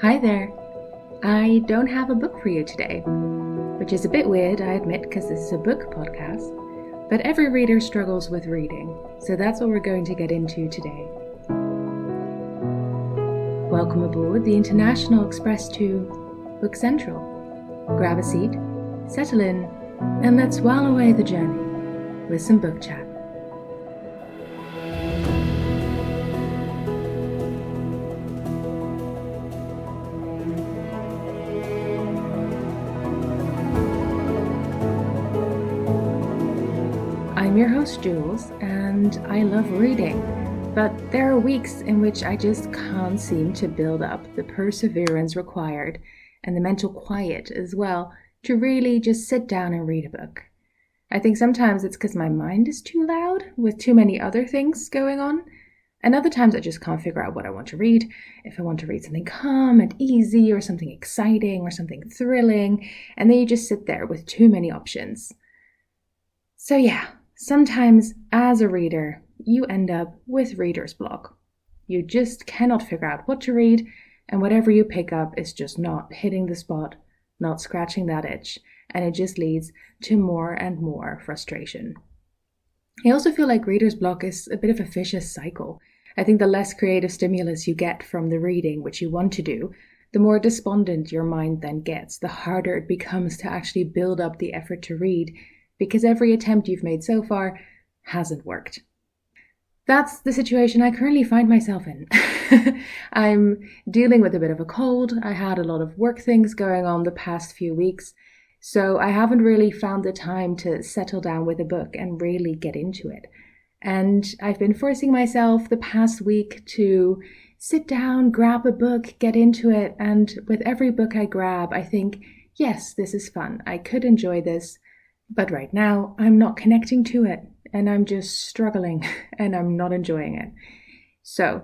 Hi there. I don't have a book for you today, which is a bit weird, I admit, because this is a book podcast, but every reader struggles with reading, so that's what we're going to get into today. Welcome aboard the International Express to Book Central. Grab a seat, settle in, and let's while away the journey with some book chat. I'm your host, Jules, and I love reading, but there are weeks in which I just can't seem to build up the perseverance required and the mental quiet as well to really just sit down and read a book. I think sometimes it's because my mind is too loud with too many other things going on, and other times I just can't figure out what I want to read. If I want to read something calm and easy or something exciting or something thrilling, and then you just sit there with too many options. So yeah. Sometimes, as a reader, you end up with reader's block. You just cannot figure out what to read, and whatever you pick up is just not hitting the spot, not scratching that itch, and it just leads to more and more frustration. I also feel like reader's block is a bit of a vicious cycle. I think the less creative stimulus you get from the reading which you want to do, the more despondent your mind then gets, the harder it becomes to actually build up the effort to read, because every attempt you've made so far hasn't worked. That's the situation I currently find myself in. I'm dealing with a bit of a cold. I had a lot of work things going on the past few weeks, so I haven't really found the time to settle down with a book and really get into it. And I've been forcing myself the past week to sit down, grab a book, get into it, and with every book I grab, I think, yes, this is fun. I could enjoy this. But right now, I'm not connecting to it, and I'm just struggling, and I'm not enjoying it. So,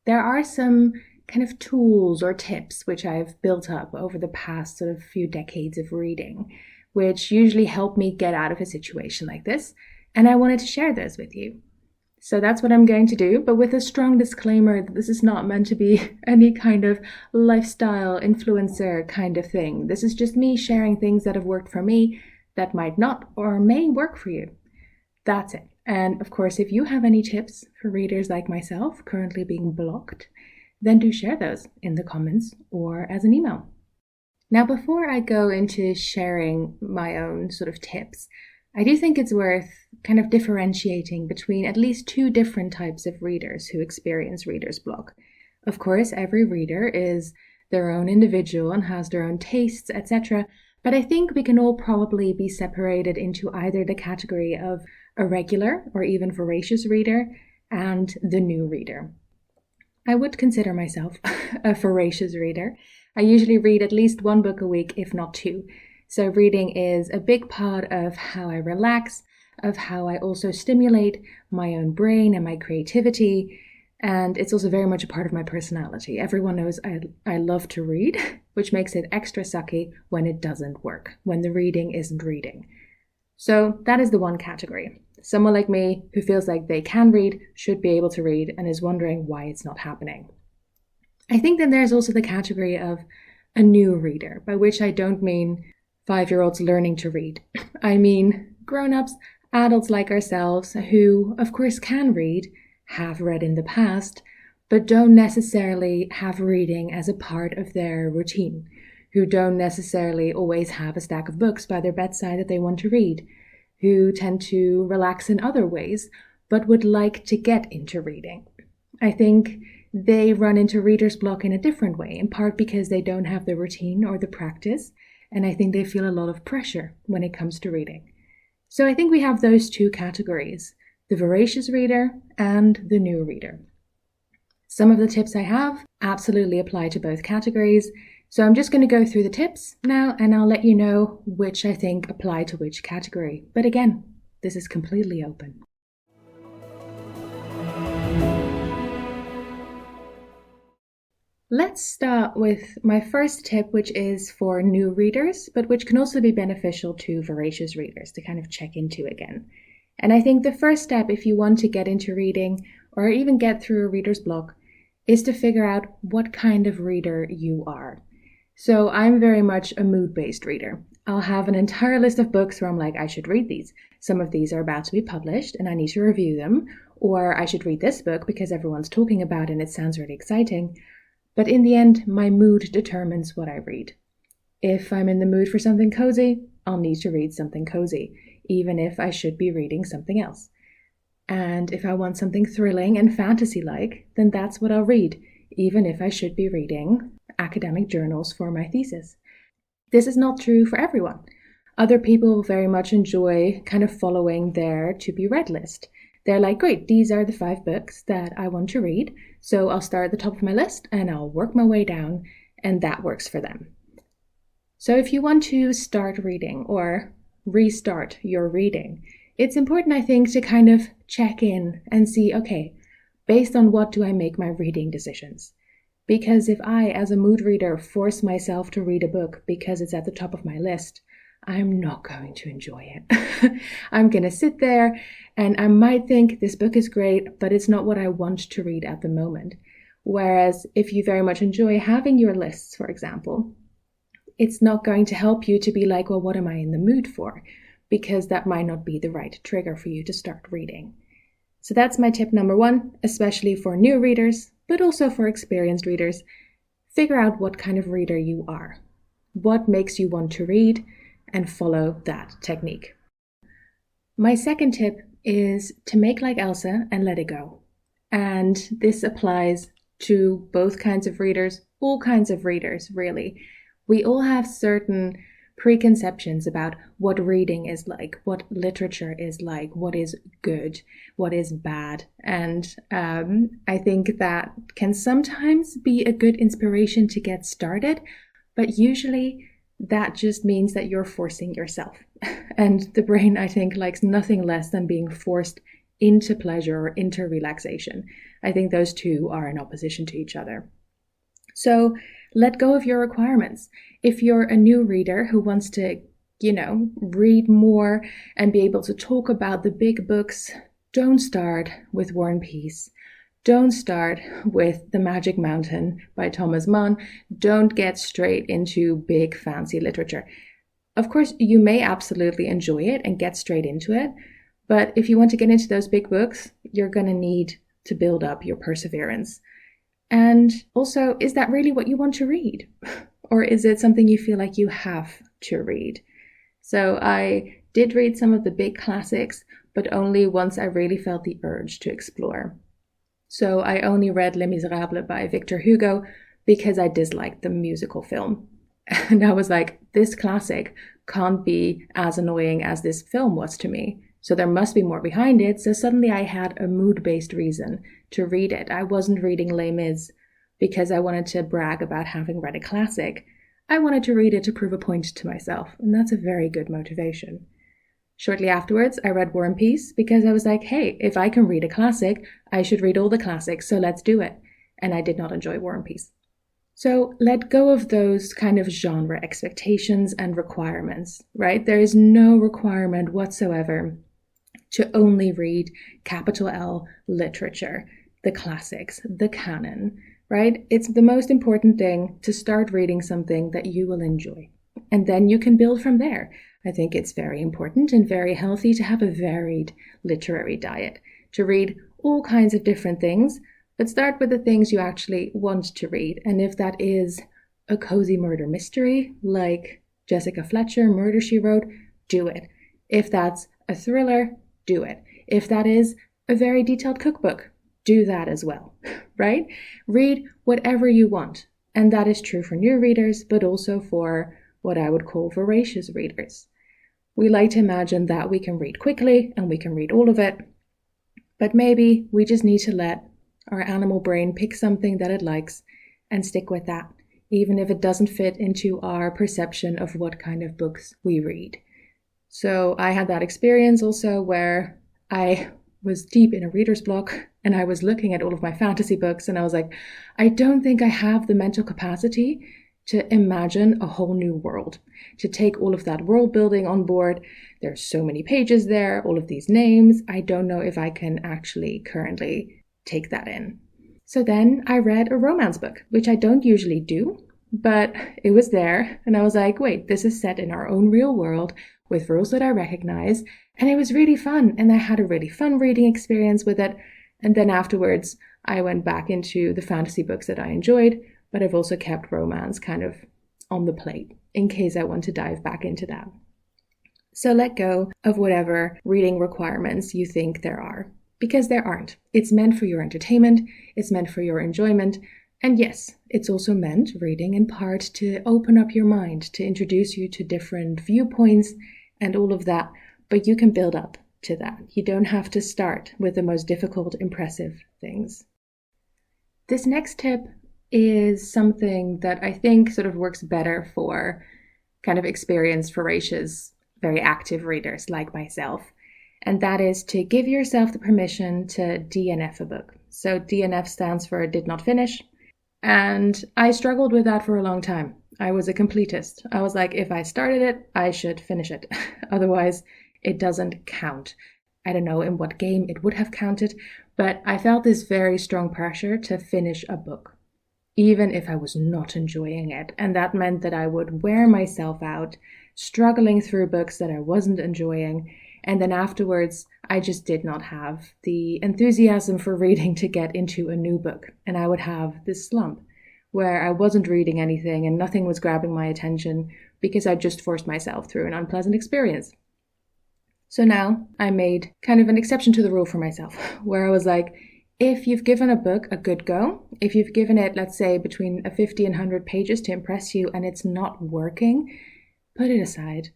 there are some kind of tools or tips which I've built up over the past sort of few decades of reading, which usually help me get out of a situation like this, and I wanted to share those with you. So that's what I'm going to do, but with a strong disclaimer that this is not meant to be any kind of lifestyle influencer kind of thing. This is just me sharing things that have worked for me, that might not or may work for you. That's it. And of course, if you have any tips for readers like myself currently being blocked, then do share those in the comments or as an email. Now, before I go into sharing my own sort of tips, I do think it's worth kind of differentiating between at least two different types of readers who experience reader's block. Of course, every reader is their own individual and has their own tastes, etc., but I think we can all probably be separated into either the category of a regular or even voracious reader and the new reader. I would consider myself a voracious reader. I usually read at least one book a week, if not two. So reading is a big part of how I relax, of how I also stimulate my own brain and my creativity. And it's also very much a part of my personality. Everyone knows I love to read, which makes it extra sucky when it doesn't work, when the reading isn't reading. So that is the one category. Someone like me who feels like they can read, should be able to read, and is wondering why it's not happening. I think then there's also the category of a new reader, by which I don't mean 5-year-olds learning to read. I mean grown-ups, adults like ourselves, who of course can read, have read in the past, but don't necessarily have reading as a part of their routine, who don't necessarily always have a stack of books by their bedside that they want to read, who tend to relax in other ways, but would like to get into reading. I think they run into reader's block in a different way, in part because they don't have the routine or the practice, and I think they feel a lot of pressure when it comes to reading. So I think we have those two categories, the voracious reader and the new reader. Some of the tips I have absolutely apply to both categories, so I'm just going to go through the tips now and I'll let you know which I think apply to which category. But again, this is completely open. Let's start with my first tip, which is for new readers, but which can also be beneficial to voracious readers to kind of check into again. And I think the first step, if you want to get into reading or even get through a reader's block, is to figure out what kind of reader you are. So I'm very much a mood-based reader. I'll have an entire list of books where I'm like, I should read these. Some of these are about to be published and I need to review them, or I should read this book because everyone's talking about it and it sounds really exciting. But in the end, my mood determines what I read. If I'm in the mood for something cozy, I'll need to read something cozy, even if I should be reading something else. And if I want something thrilling and fantasy-like, then that's what I'll read, even if I should be reading academic journals for my thesis. This is not true for everyone. Other people very much enjoy kind of following their to-be-read list. They're like, great, these are the 5 books that I want to read, so I'll start at the top of my list and I'll work my way down, and that works for them. So if you want to start reading or restart your reading, it's important, I think, to kind of check in and see, okay, based on what do I make my reading decisions? Because if I, as a mood reader, force myself to read a book because it's at the top of my list, I'm not going to enjoy it. I'm going to sit there and I might think this book is great, but it's not what I want to read at the moment. Whereas if you very much enjoy having your lists, for example, it's not going to help you to be like, well, what am I in the mood for? Because that might not be the right trigger for you to start reading. So that's my tip number 1, especially for new readers, but also for experienced readers. Figure out what kind of reader you are. What makes you want to read, and follow that technique. My second tip is to make like Elsa and let it go. And this applies to both kinds of readers, all kinds of readers, really. We all have certain preconceptions about what reading is like, what literature is like, what is good, what is bad. And I think that can sometimes be a good inspiration to get started, but usually that just means that you're forcing yourself. And the brain, I think, likes nothing less than being forced into pleasure or into relaxation. I think those two are in opposition to each other. So let go of your requirements. If you're a new reader who wants to, read more and be able to talk about the big books, don't start with War and Peace. Don't start with The Magic Mountain by Thomas Mann. Don't get straight into big fancy literature. Of course, you may absolutely enjoy it and get straight into it, but if you want to get into those big books, you're going to need to build up your perseverance. And also, is that really what you want to read? Or is it something you feel like you have to read? So I did read some of the big classics, but only once I really felt the urge to explore. So I only read Les Miserables by Victor Hugo because I disliked the musical film. And I was like, this classic can't be as annoying as this film was to me. So there must be more behind it. So suddenly I had a mood-based reason to read it. I wasn't reading Les Mis because I wanted to brag about having read a classic. I wanted to read it to prove a point to myself. And that's a very good motivation. Shortly afterwards, I read War and Peace because I was like, hey, if I can read a classic, I should read all the classics, so let's do it. And I did not enjoy War and Peace. So let go of those kind of genre expectations and requirements, right? There is no requirement whatsoever to only read capital L literature, the classics, the canon, right? It's the most important thing to start reading something that you will enjoy. And then you can build from there. I think it's very important and very healthy to have a varied literary diet, to read all kinds of different things, but start with the things you actually want to read. And if that is a cozy murder mystery, like Jessica Fletcher, Murder, She Wrote, do it. If that's a thriller, do it. If that is a very detailed cookbook, do that as well, right? Read whatever you want. And that is true for new readers, but also for what I would call voracious readers. We like to imagine that we can read quickly and we can read all of it, but maybe we just need to let our animal brain pick something that it likes and stick with that, even if it doesn't fit into our perception of what kind of books we read. So I had that experience also where I was deep in a reader's block and I was looking at all of my fantasy books and I was like, I don't think I have the mental capacity to imagine a whole new world, to take all of that world building on board. There's so many pages there, all of these names. I don't know if I can actually currently take that in. So then I read a romance book, which I don't usually do, but it was there. And I was like, wait, this is set in our own real world with rules that I recognize. And it was really fun. And I had a really fun reading experience with it. And then afterwards, I went back into the fantasy books that I enjoyed, but I've also kept romance kind of on the plate in case I want to dive back into that. So let go of whatever reading requirements you think there are, because there aren't. It's meant for your entertainment, it's meant for your enjoyment, and yes, it's also meant, reading in part, to open up your mind, to introduce you to different viewpoints and all of that, but you can build up to that. You don't have to start with the most difficult, impressive things. This next tip is something that I think sort of works better for kind of experienced, voracious, very active readers like myself. And that is to give yourself the permission to DNF a book. So DNF stands for did not finish. And I struggled with that for a long time. I was a completist. I was like, if I started it, I should finish it. Otherwise, it doesn't count. I don't know in what game it would have counted, but I felt this very strong pressure to finish a book, even if I was not enjoying it. And that meant that I would wear myself out, struggling through books that I wasn't enjoying. And then afterwards, I just did not have the enthusiasm for reading to get into a new book. And I would have this slump where I wasn't reading anything and nothing was grabbing my attention because I just forced myself through an unpleasant experience. So now I made kind of an exception to the rule for myself, where I was like, if you've given a book a good go, if you've given it, let's say, between 50 and 100 pages to impress you and it's not working, put it aside.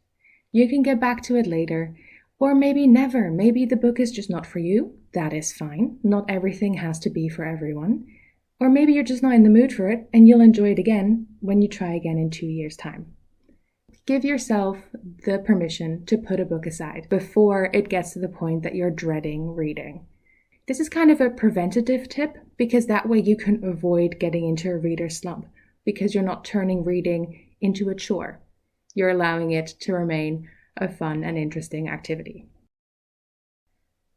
You can get back to it later, or maybe never. Maybe the book is just not for you. That is fine. Not everything has to be for everyone. Or maybe you're just not in the mood for it and you'll enjoy it again when you try again in 2 years' time. Give yourself the permission to put a book aside before it gets to the point that you're dreading reading. This is kind of a preventative tip because that way you can avoid getting into a reader slump because you're not turning reading into a chore. You're allowing it to remain a fun and interesting activity.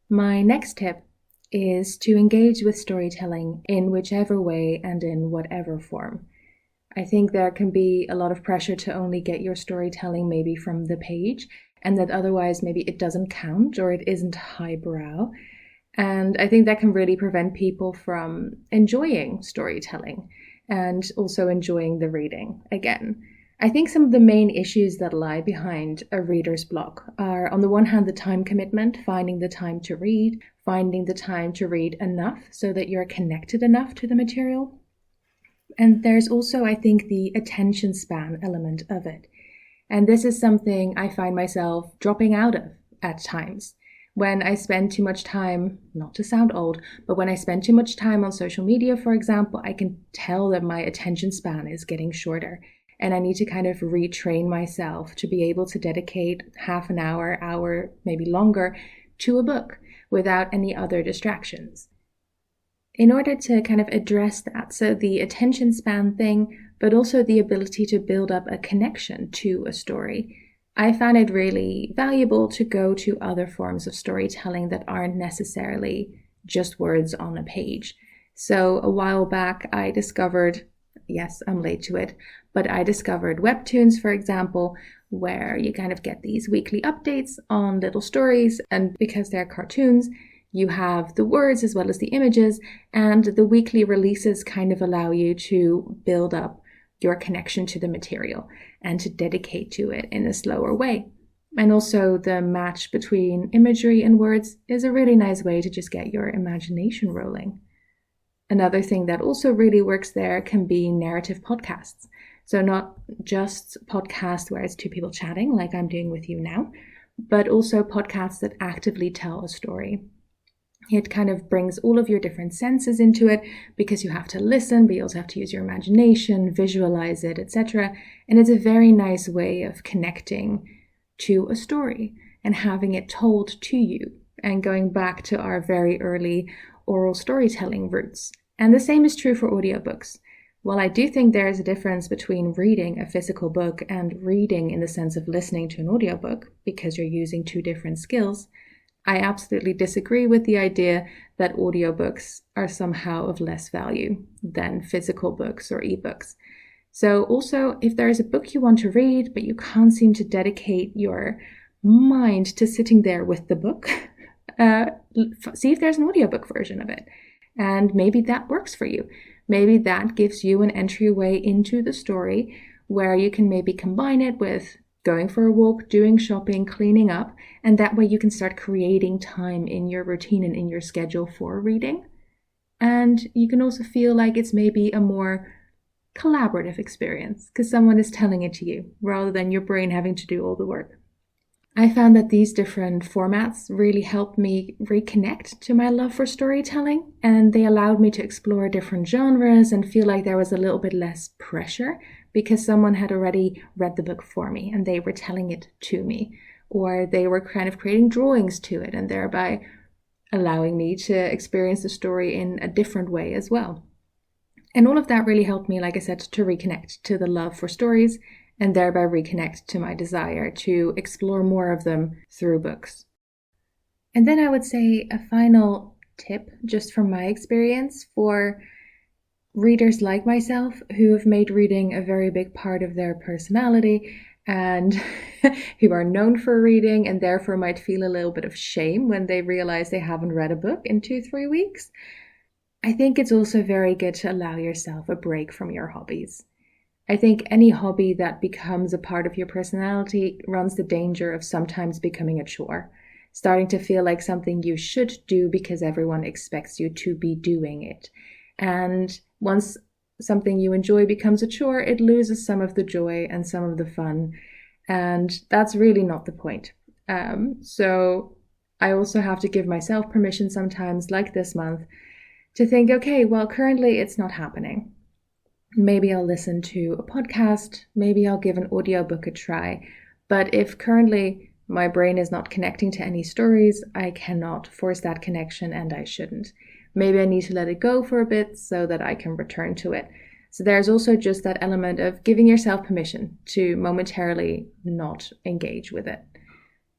My next tip is to engage with storytelling in whichever way and in whatever form. I think there can be a lot of pressure to only get your storytelling maybe from the page, and that otherwise maybe it doesn't count or it isn't highbrow. And I think that can really prevent people from enjoying storytelling and also enjoying the reading again. I think some of the main issues that lie behind a reader's block are, on the one hand, the time commitment, finding the time to read, finding the time to read enough so that you're connected enough to the material. And there's also, I think, the attention span element of it. And this is something I find myself dropping out of at times. When I spend too much time, not to sound old, but when I spend too much time on social media, for example, I can tell that my attention span is getting shorter. And I need to kind of retrain myself to be able to dedicate half an hour, maybe longer, to a book without any other distractions. In order to kind of address that, so the attention span thing, but also the ability to build up a connection to a story, I found it really valuable to go to other forms of storytelling that aren't necessarily just words on a page. So a while back, I discovered, yes, I'm late to it, but I discovered webtoons, for example, where you kind of get these weekly updates on little stories, and because they're cartoons, you have the words as well as the images, and the weekly releases kind of allow you to build up your connection to the material and to dedicate to it in a slower way. And also the match between imagery and words is a really nice way to just get your imagination rolling. Another thing that also really works there can be narrative podcasts. So not just podcasts where it's two people chatting like I'm doing with you now, but also podcasts that actively tell a story. It kind of brings all of your different senses into it because you have to listen, but you also have to use your imagination, visualize it, etc. And it's a very nice way of connecting to a story and having it told to you and going back to our very early oral storytelling roots. And the same is true for audiobooks. While I do think there is a difference between reading a physical book and reading in the sense of listening to an audiobook, because you're using two different skills, I absolutely disagree with the idea that audiobooks are somehow of less value than physical books or ebooks. So also, if there is a book you want to read, but you can't seem to dedicate your mind to sitting there with the book, see if there's an audiobook version of it. And maybe that works for you. Maybe that gives you an entryway into the story where you can maybe combine it with going for a walk, doing shopping, cleaning up, and that way you can start creating time in your routine and in your schedule for reading. And you can also feel like it's maybe a more collaborative experience because someone is telling it to you rather than your brain having to do all the work. I found that these different formats really helped me reconnect to my love for storytelling, and they allowed me to explore different genres and feel like there was a little bit less pressure because someone had already read the book for me and they were telling it to me, or they were kind of creating drawings to it and thereby allowing me to experience the story in a different way as well. And all of that really helped me, like I said, to reconnect to the love for stories and thereby reconnect to my desire to explore more of them through books. And then I would say a final tip, just from my experience, for readers like myself who have made reading a very big part of their personality and who are known for reading and therefore might feel a little bit of shame when they realize they haven't read a book in 2-3 weeks. I think it's also very good to allow yourself a break from your hobbies. I think any hobby that becomes a part of your personality runs the danger of sometimes becoming a chore, starting to feel like something you should do because everyone expects you to be doing it. And once something you enjoy becomes a chore, it loses some of the joy and some of the fun. And that's really not the point. So I also have to give myself permission sometimes, like this month, to think, okay, well, currently it's not happening. Maybe I'll listen to a podcast, maybe I'll give an audiobook a try. But if currently my brain is not connecting to any stories, I cannot force that connection and I shouldn't. Maybe I need to let it go for a bit so that I can return to it. So there's also just that element of giving yourself permission to momentarily not engage with it.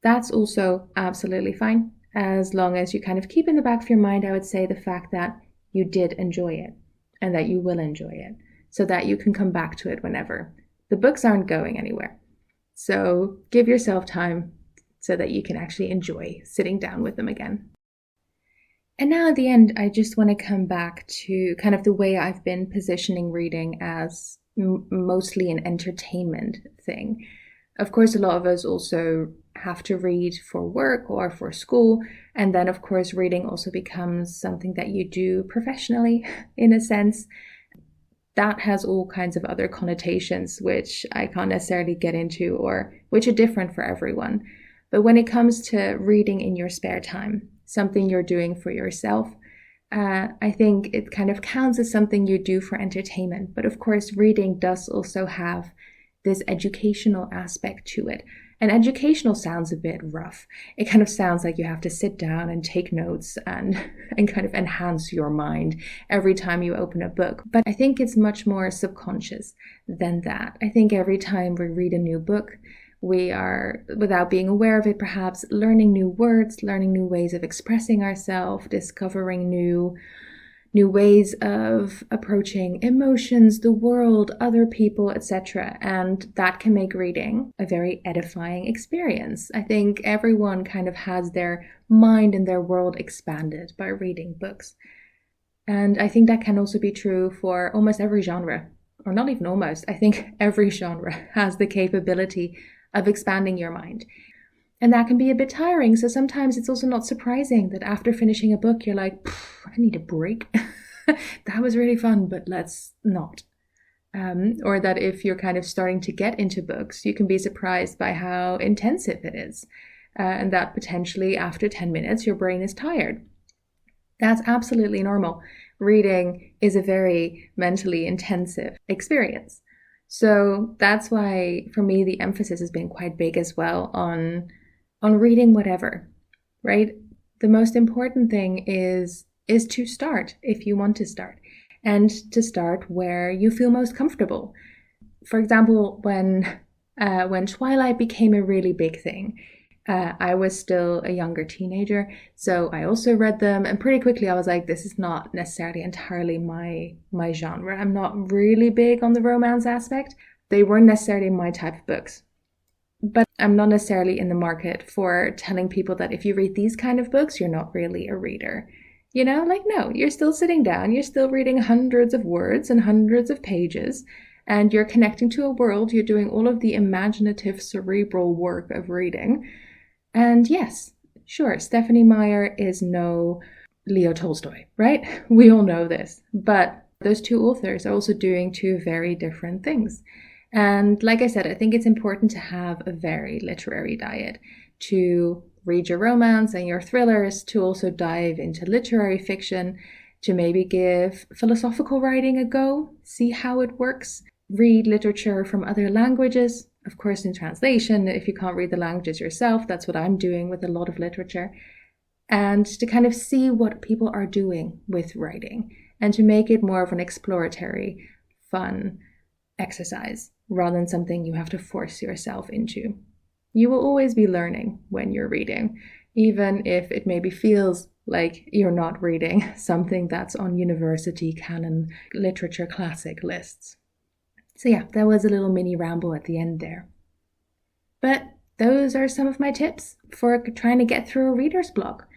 That's also absolutely fine, as long as you kind of keep in the back of your mind, I would say, the fact that you did enjoy it and that you will enjoy it, so that you can come back to it whenever. The books aren't going anywhere. So give yourself time so that you can actually enjoy sitting down with them again. And now at the end, I just want to come back to kind of the way I've been positioning reading as mostly an entertainment thing. Of course, a lot of us also have to read for work or for school. And then, of course, reading also becomes something that you do professionally, in a sense. That has all kinds of other connotations, which I can't necessarily get into, or which are different for everyone. But when it comes to reading in your spare time, something you're doing for yourself, I think it kind of counts as something you do for entertainment. But of course, reading does also have this educational aspect to it. And educational sounds a bit rough. It kind of sounds like you have to sit down and take notes and kind of enhance your mind every time you open a book. But I think it's much more subconscious than that. I think every time we read a new book, we are, without being aware of it perhaps, learning new words, learning new ways of expressing ourselves, discovering new ways of approaching emotions, the world, other people, etc. And that can make reading a very edifying experience. I think everyone kind of has their mind and their world expanded by reading books. And I think that can also be true for almost every genre, or not even almost. I think every genre has the capability of expanding your mind. And that can be a bit tiring. So sometimes it's also not surprising that after finishing a book, you're like, I need a break. That was really fun, but let's not. Or that if you're kind of starting to get into books, you can be surprised by how intensive it is. And that potentially after 10 minutes, your brain is tired. That's absolutely normal. Reading is a very mentally intensive experience. So that's why, for me, the emphasis has been quite big as well on reading whatever, right? The most important thing is to start if you want to start, and to start where you feel most comfortable. For example, when Twilight became a really big thing, I was still a younger teenager, so I also read them, and pretty quickly I was like, this is not necessarily entirely my genre. I'm not really big on the romance aspect. They weren't necessarily my type of books. But I'm not necessarily in the market for telling people that if you read these kind of books, you're not really a reader. No, you're still sitting down, you're still reading hundreds of words and hundreds of pages, and you're connecting to a world, you're doing all of the imaginative, cerebral work of reading. And yes, sure, Stephenie Meyer is no Leo Tolstoy, right? We all know this. But those two authors are also doing two very different things. And like I said, I think it's important to have a very literary diet, to read your romance and your thrillers, to also dive into literary fiction, to maybe give philosophical writing a go, see how it works, read literature from other languages, of course in translation, if you can't read the languages yourself. That's what I'm doing with a lot of literature. And to kind of see what people are doing with writing and to make it more of an exploratory, fun exercise rather than something you have to force yourself into. You will always be learning when you're reading, even if it maybe feels like you're not reading something that's on university canon literature classic lists. So yeah, that was a little mini ramble at the end there. But those are some of my tips for trying to get through a reader's block.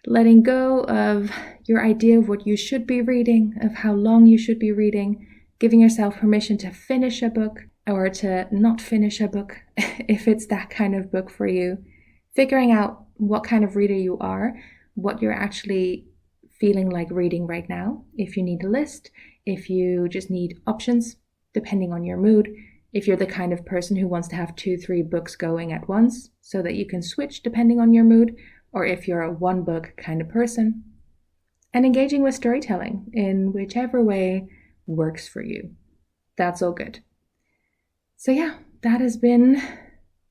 Letting go of your idea of what you should be reading, of how long you should be reading, giving yourself permission to finish a book or to not finish a book if it's that kind of book for you. Figuring out what kind of reader you are, what you're actually feeling like reading right now, if you need a list, if you just need options, depending on your mood, if you're the kind of person who wants to have 2-3 books going at once so that you can switch depending on your mood, or if you're a one book kind of person, and engaging with storytelling in whichever way works for you. That's all good. So yeah, that has been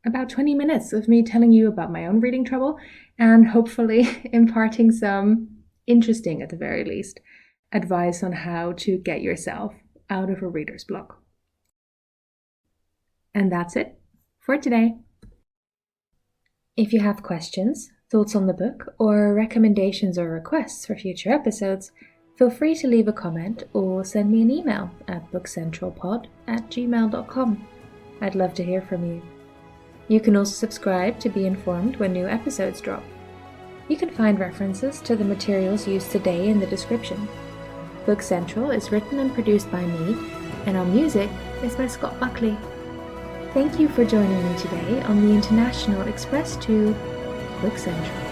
about 20 minutes of me telling you about my own reading trouble and hopefully imparting some interesting, at the very least, advice on how to get yourself out of a reader's block. And that's it for today. If you have questions, thoughts on the book, or recommendations or requests for future episodes, feel free to leave a comment or send me an email at bookcentralpod@gmail.com. I'd love to hear from you. You can also subscribe to be informed when new episodes drop. You can find references to the materials used today in the description. Book Central is written and produced by me, and our music is by Scott Buckley. Thank you for joining me today on the International Express to Book Central.